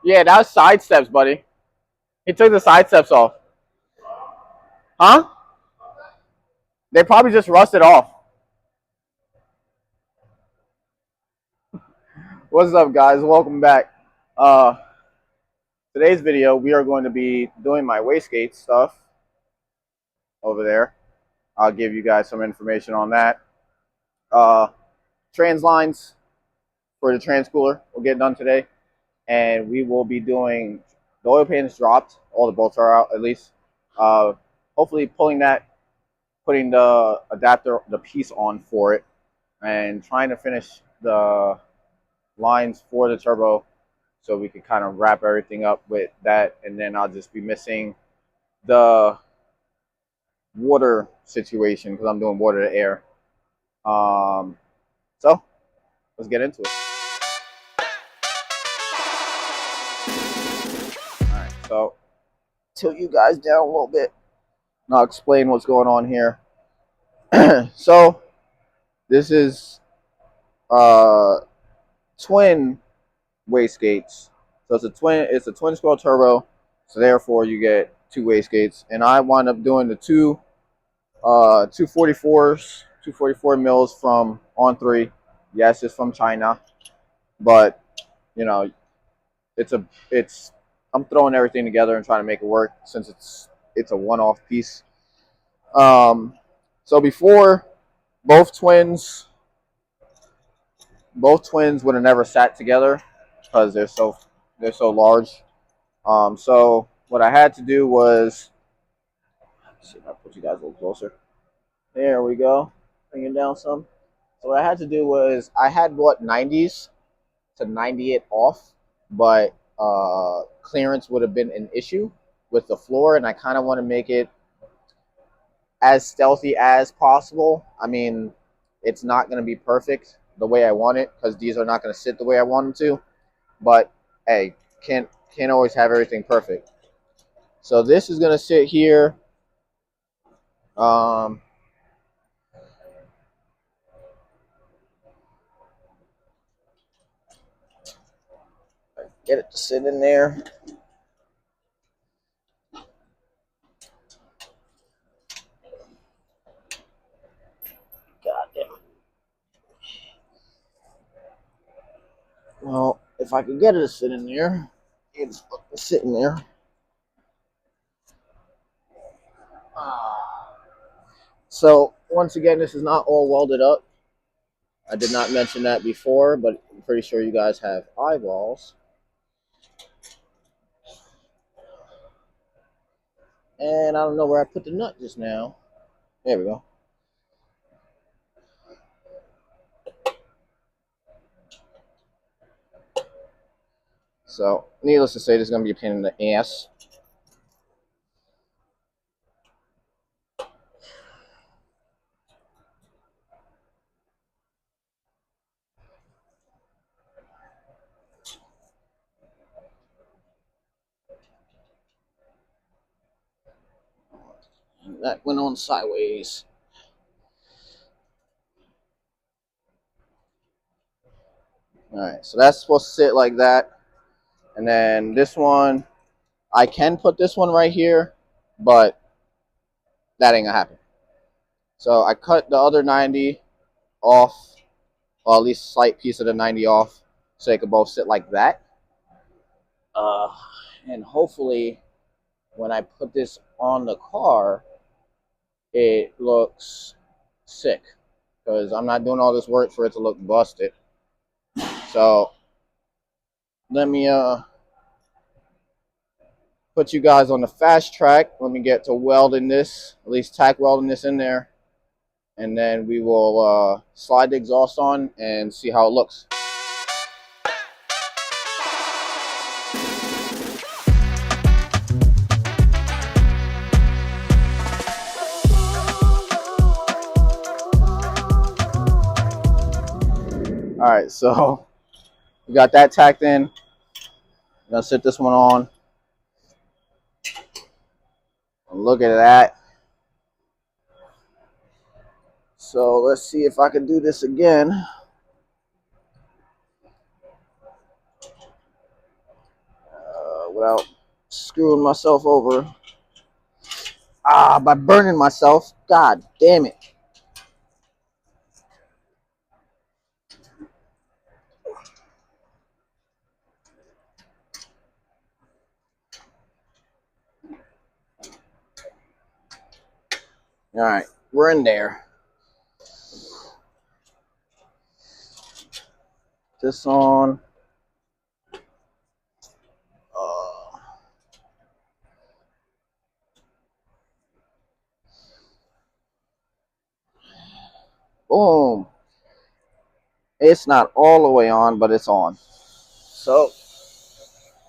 Yeah, that was side steps, buddy. He took the side steps off. Huh? They probably just rusted off. What's up, guys? Welcome back. Uh, Today's video, we are going to be doing my wastegate stuff over there. I'll give you guys some information on that. Uh, Trans lines for the trans cooler will get done today, and we will be doing the oil pan is dropped. All the bolts are out at least. Uh, Hopefully, pulling that, putting the adapter, the piece on for it, and trying to finish the lines for the turbo so we can kind of wrap everything up with that. And then I'll just be missing the water situation because I'm doing water to air. So let's get into it. All right, so tilt you guys down a little bit and I'll explain what's going on here. So this is twin wastegates. So it's a twin scroll turbo. So therefore you get two wastegates. And I wound up doing the 244s, 244 mils from On3. Yes, it's from China, but you know, it's I'm throwing everything together and trying to make it work since it's a one-off piece. Um, so before both twins would have never sat together because they're so large. So what I had to do was, let's see if I put you guys a little closer. There we go. Bring it down some. So what I had to do was I had bought 90s to 90 it off, but clearance would have been an issue with the floor, and I kind of want to make it as stealthy as possible. I mean, it's not going to be perfect the way I want it because these are not going to sit the way I want them to. But hey, can't always have everything perfect. So this is going to sit here. Um, get it to sit in there. God damn it. Well, if I could get it to sit in there, it's sitting there. So once again, this is not all welded up. I did not mention that before, but I'm pretty sure you guys have eyeballs. And I don't know where I put the nut just now. There we go. So, needless to say, this is going to be a pain in the ass. That went on sideways. Alright, so that's supposed to sit like that. And then this one, I can put this one right here, but that ain't going to happen. So I cut the other 90 off, or at least a slight piece of the 90 off, so they could both sit like that. Uh, and hopefully, when I put this on the car, it looks sick. Because I'm not doing all this work for it to look busted. So, let me put you guys on the fast track. Let me get to welding this, at least tack welding this in there. And then we will slide the exhaust on and see how it looks. Alright, so we got that tacked in. I'm gonna sit this one on. Look at that. So let's see if I can do this again. without screwing myself over. By burning myself. God damn it. All right, we're in there. This on. Boom. It's not all the way on, but it's on. So,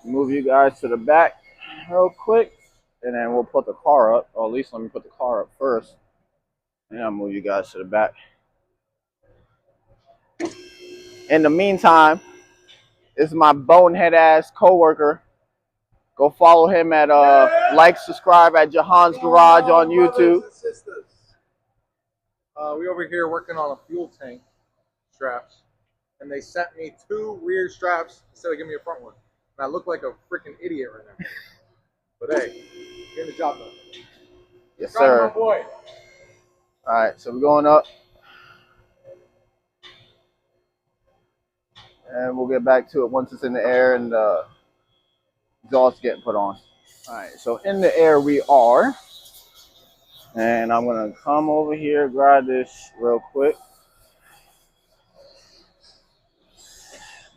move you guys to the back real quick, and then we'll put the car up. Or at least let me put the car up first, and I'll move you guys to the back. In the meantime, this is my bonehead ass coworker. Go follow him at like, subscribe at Jahan's Garage on YouTube. We over here working on a fuel tank straps, and they sent me 2 rear straps instead of giving me a front one. And I look like a freaking idiot right now. But hey, getting the job done. Yes, sir. My boy. All right, so we're going up, and we'll get back to it once it's in the air and the exhaust getting put on. All right, so in the air we are, and I'm gonna come over here, grab this real quick.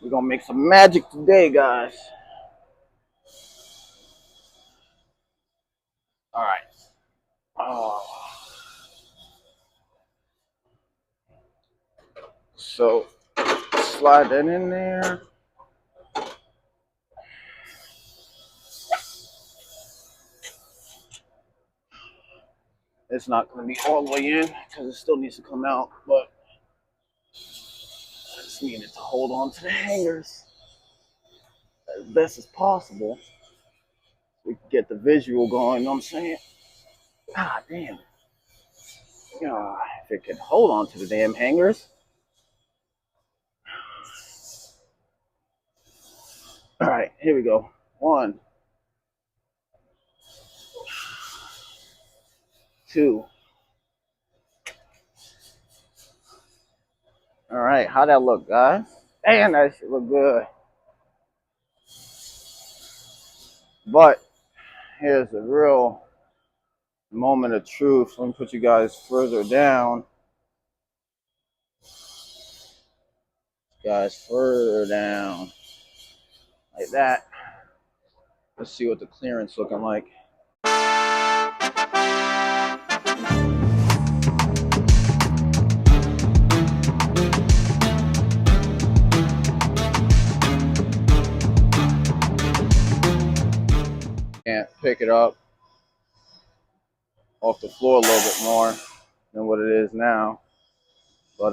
We're gonna make some magic today, guys. All right. So slide that in there. It's not going to be all the way in because it still needs to come out, but I just need it to hold on to the hangers as best as possible. We can get the visual going, you know what I'm saying? God damn. Yeah, if it can hold on to the damn hangers. All right, here we go. 1, 2. All right, how'd that look, guys? Damn, that shit look good. But here's the real moment of truth. Let me put you guys further down. Guys, further down. Like that. Let's see what the clearance looking like. Can't pick it up off the floor a little bit more than what it is now. But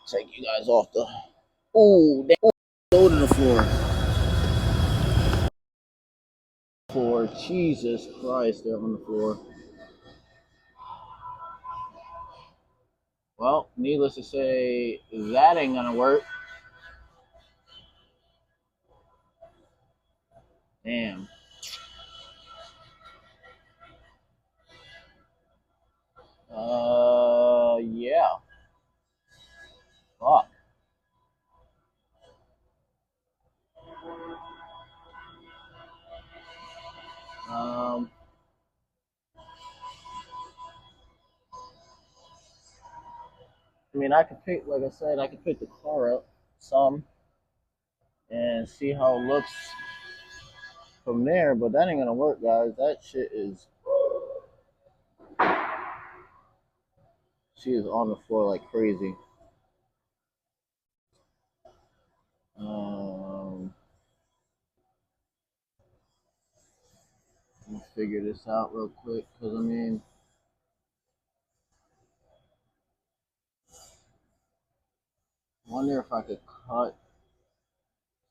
take you guys off the low to the floor. Jesus Christ, they're on the floor. Well, needless to say, that ain't gonna work. Damn. Yeah. Fuck. I mean, I could pick, like I said, I could pick the car up some and see how it looks from there, but that ain't gonna work, guys. That shit is, she is on the floor like crazy. Let me figure this out real quick, because I mean, wonder if I could cut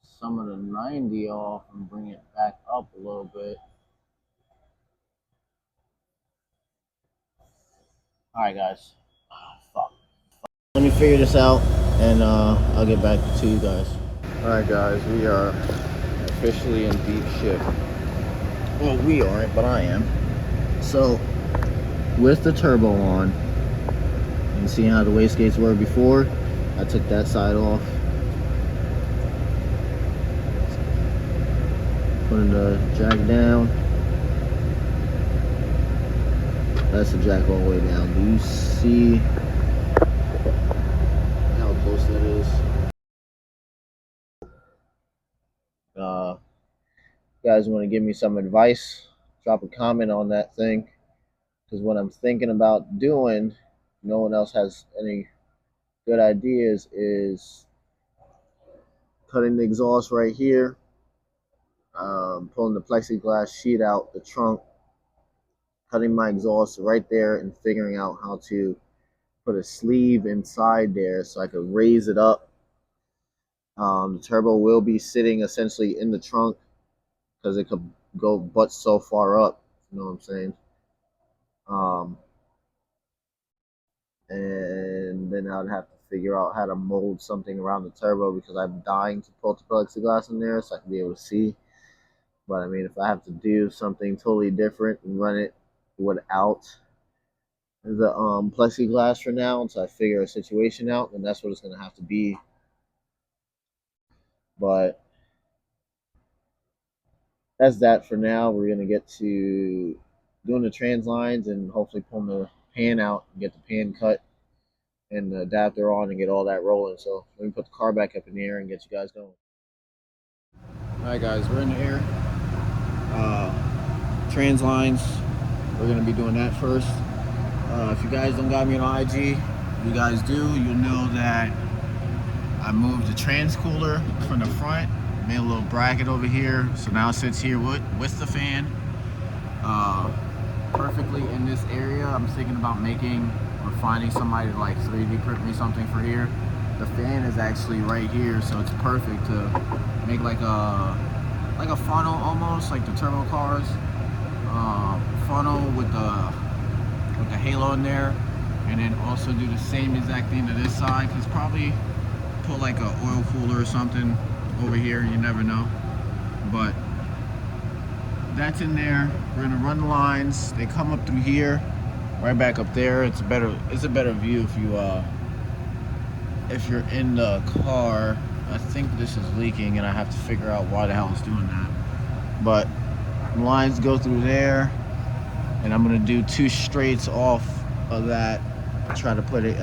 some of the 90 off and bring it back up a little bit. Alright, guys. Fuck. Let me figure this out, and I'll get back to you guys. Alright, guys, we are officially in deep shit. Well, we aren't, but I am. So, with the turbo on, you can see how the wastegates were before. I took that side off. Putting the jack down. That's the jack all the way down. Do you see how close that is? You guys want to give me some advice? Drop a comment on that thing. Because what I'm thinking about doing, no one else has any good ideas, is cutting the exhaust right here, pulling the plexiglass sheet out the trunk, cutting my exhaust right there, and figuring out how to put a sleeve inside there so I could raise it up. The turbo will be sitting essentially in the trunk because it could go but so far up. You know what I'm saying? And then I'd have to figure out how to mold something around the turbo because I'm dying to put the plexiglass in there so I can be able to see. But I mean, if I have to do something totally different and run it without the plexiglass for now until I figure a situation out, then that's what it's going to have to be. But that's that for now. We're going to get to doing the trans lines and hopefully pulling the pan out and get the pan cut and the adapter on and get all that rolling. So let me put the car back up in the air and get you guys going. Alright guys, we're in the air. Trans lines, we're going to be doing that first. If you guys don't got me on IG, you guys do, you'll know that I moved the trans cooler from the front, made a little bracket over here, so now it sits here with the fan perfectly in this area. I'm thinking about making or finding somebody to like 3D print me something for here. The fan is actually right here, so it's perfect to make like a funnel almost, like the turbo cars. Funnel with the halo in there, and then also do the same exact thing to this side, because probably put like a oil cooler or something over here, you never know. But that's in there. We're gonna run the lines. They come up through here, right back up there. It's a better view if you're in the car. I think this is leaking and I have to figure out why the hell it's doing that. But lines go through there, and I'm gonna do 2 straights off of that, try to put it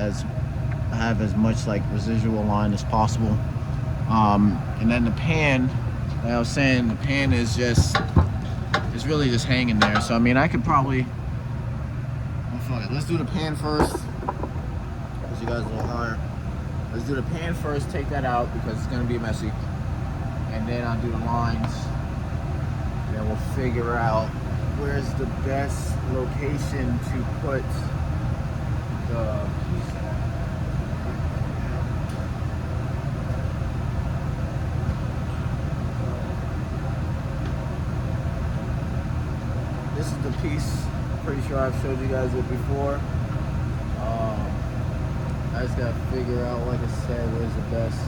have as much like residual line as possible. And then the pan, like I was saying, the pan is really just hanging there. So I mean, I could probably, fuck it, let's do the pan first, because you guys are a little higher. Let's do the pan first, take that out because it's gonna be messy, and then I'll do the lines, and then we'll figure out where's the best location to put the piece at. This is the piece, pretty sure I've showed you guys it before. I just gotta figure out, like I said, where's the best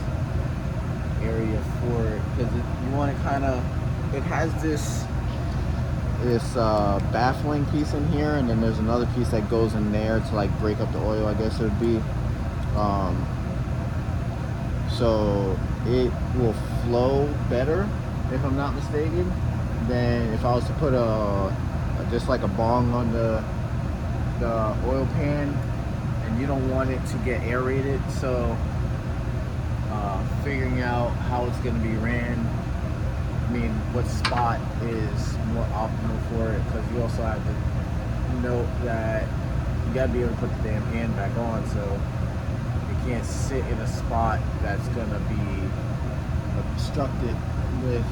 area for it, because you want to kind of, it has this baffling piece in here, and then there's another piece that goes in there to like break up the oil, I guess it would be. So it will flow better, if I'm not mistaken, than if I was to put just like a bong on the oil pan, and you don't want it to get aerated. So figuring out how it's going to be ran, I mean, what spot is more optimal for it, because you also have to note that you got to be able to put the damn hand back on, so it can't sit in a spot that's going to be obstructed with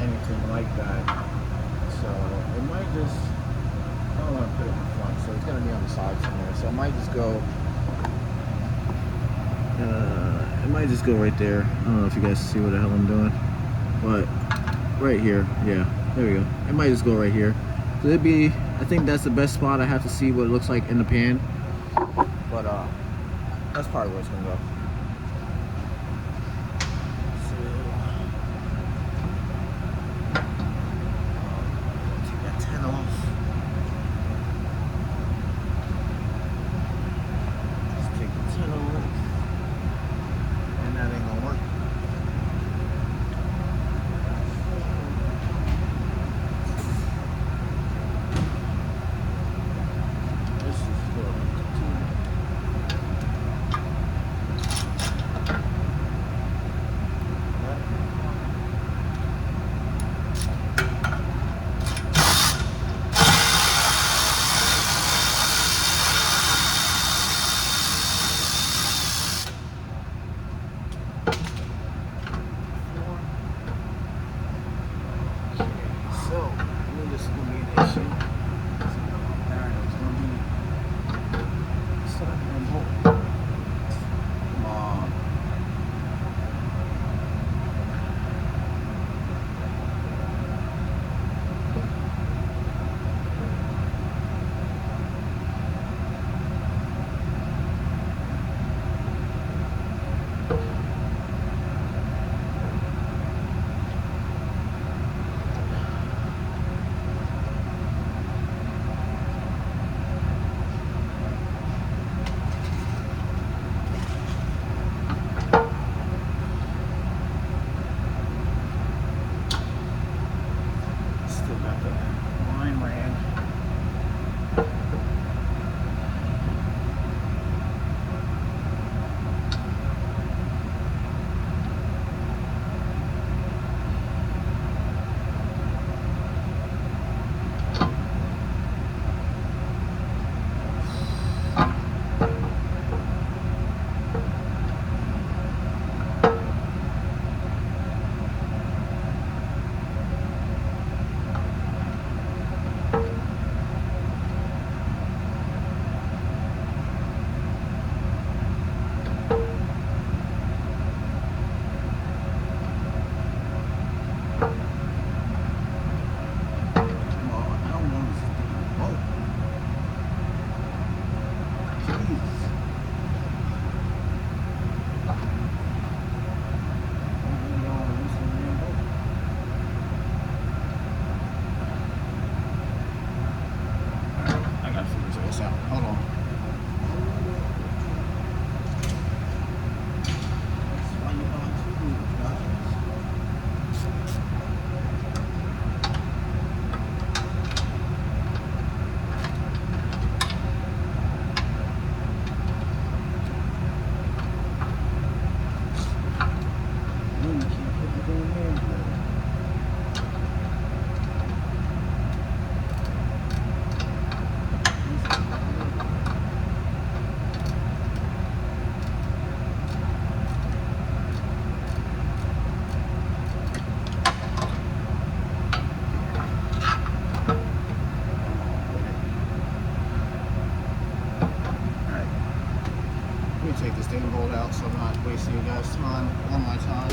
anything like that. So it might just, I don't want to put it in the front, so it's going to be on the side somewhere, so it might just go right there. I don't know if you guys see what the hell I'm doing, but right here, yeah, there we go. It might just go right here. So it'd be, I think that's the best spot. I have to see what it looks like in the pan, but that's probably where it's gonna go. So Still got the line ran. I gotta figure this out. Hold on. Let me take this thing and roll it out so I'm not wasting you guys' time on my time.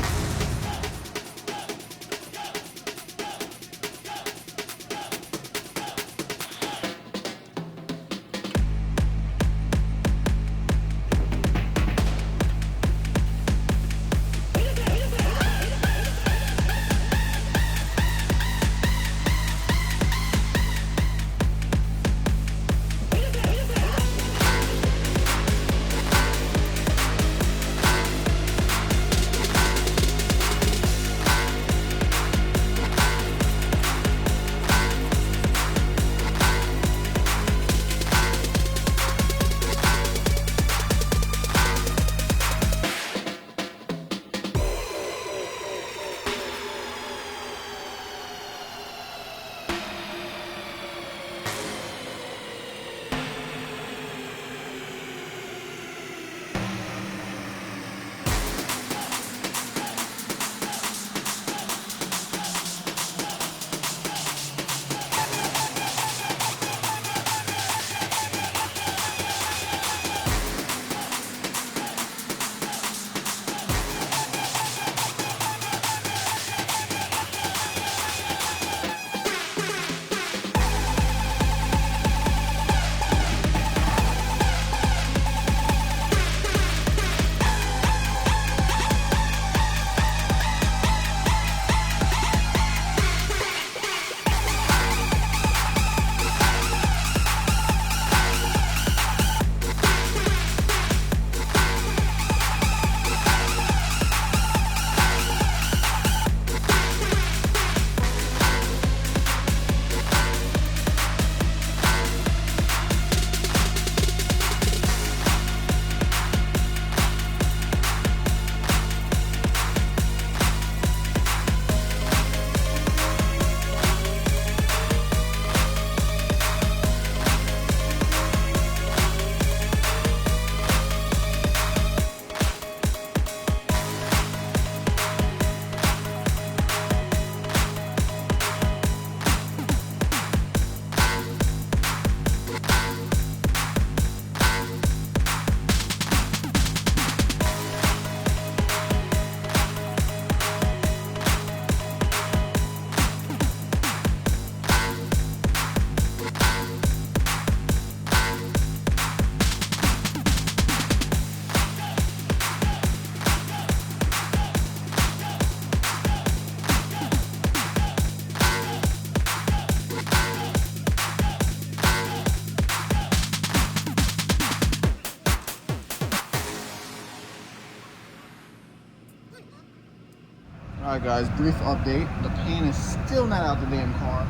Alright guys, brief update. The paint is still not out the damn car.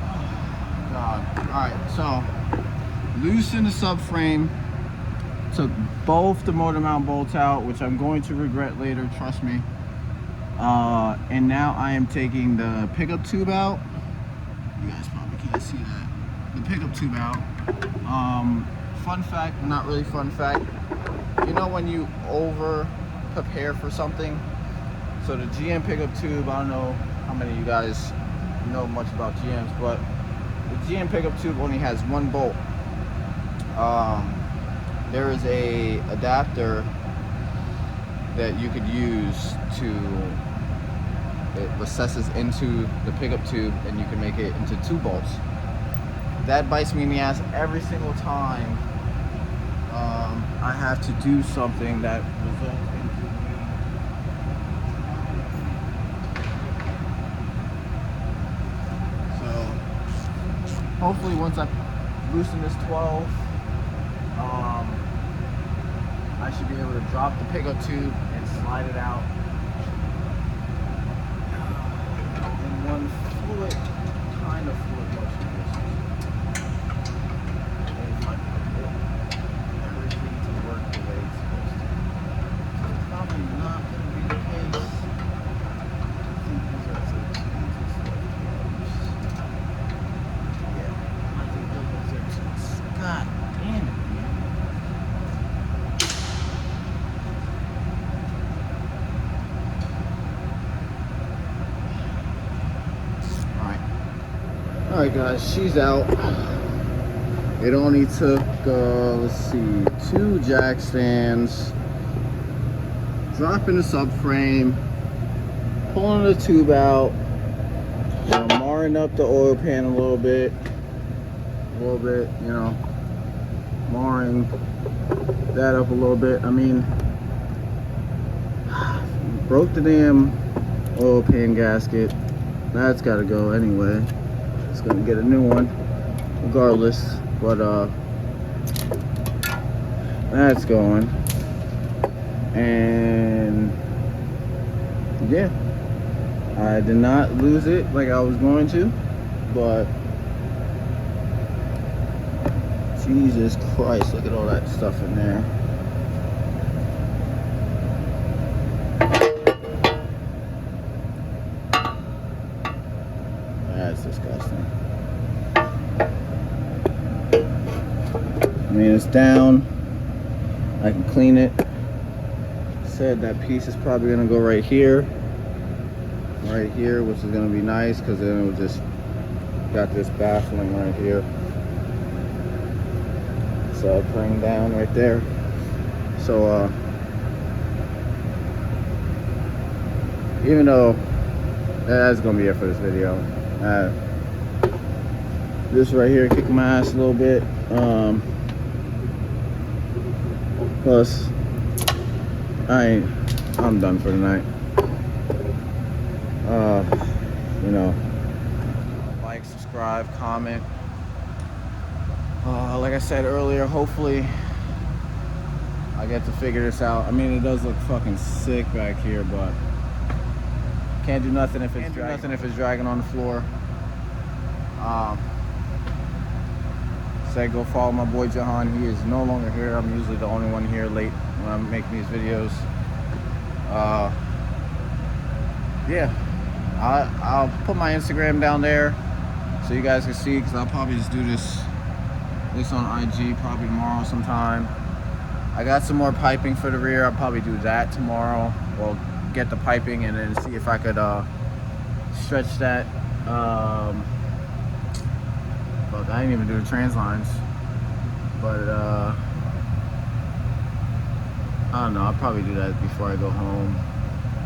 Oh, God. Alright, so loosened the subframe. Took both the motor mount bolts out, which I'm going to regret later, trust me. And now I am taking the pickup tube out. You guys probably can't see that. The pickup tube out. Fun fact, not really fun fact. You know when you over prepare for something? So the GM pickup tube, I don't know how many of you guys know much about GMs, but the GM pickup tube only has one bolt. There is a adapter that you could use to, it recesses into the pickup tube and you can make it into 2 bolts. That bites me in the ass every single time I have to do something that results into me. So hopefully once I loosen this 12, I should be able to drop the pickup tube and slide it out in one fluid, kind of fluid motion. If I can get everything to work the way it's supposed to. It's probably not going to be the case. I think these are yeah, I think those are God damn it. Alright guys, she's out. It only took, let's see, 2 jack stands, dropping the subframe, pulling the tube out, marring up the oil pan a little bit, you know, marring that up a little bit. I mean, broke the damn oil pan gasket. That's got to go anyway. It's gonna get a new one regardless, but that's going. And yeah, I did not lose it like I was going to, but Jesus Christ, look at all that stuff in there. That's disgusting. I mean, it's down. I can clean it. Said that piece is probably gonna go right here, which is gonna be nice because then it will just got this baffling right here. So I'll bring down right there. So even though that's gonna be it for this video. This right here kicked my ass a little bit. Plus, I'm done for the night. You know, like, subscribe, comment. Like I said earlier, hopefully I get to figure this out. I mean, it does look fucking sick back here, but can't do nothing if it's dragging on the floor. Said go follow my boy Jahan. He is no longer here. I'm usually the only one here late when I'm making these videos. Yeah, I'll put my Instagram down there so you guys can see, because I'll probably just do this on IG probably tomorrow sometime. I got some more piping for the rear. I'll probably do that tomorrow. Well, get the piping and then see if I could stretch that. Fuck, I didn't even do the trans lines, but I don't know, I'll probably do that before I go home.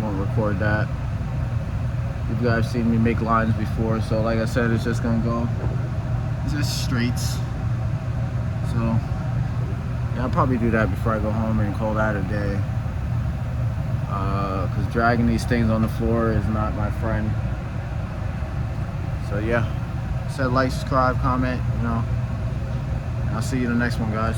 Won't record that. You guys seen me make lines before, so like I said, it's just gonna go, it's just straights. So yeah, I'll probably do that before I go home and call that a day. Because dragging these things on the floor is not my friend. So yeah, said like, subscribe, comment, you know. And I'll see you in the next one, guys.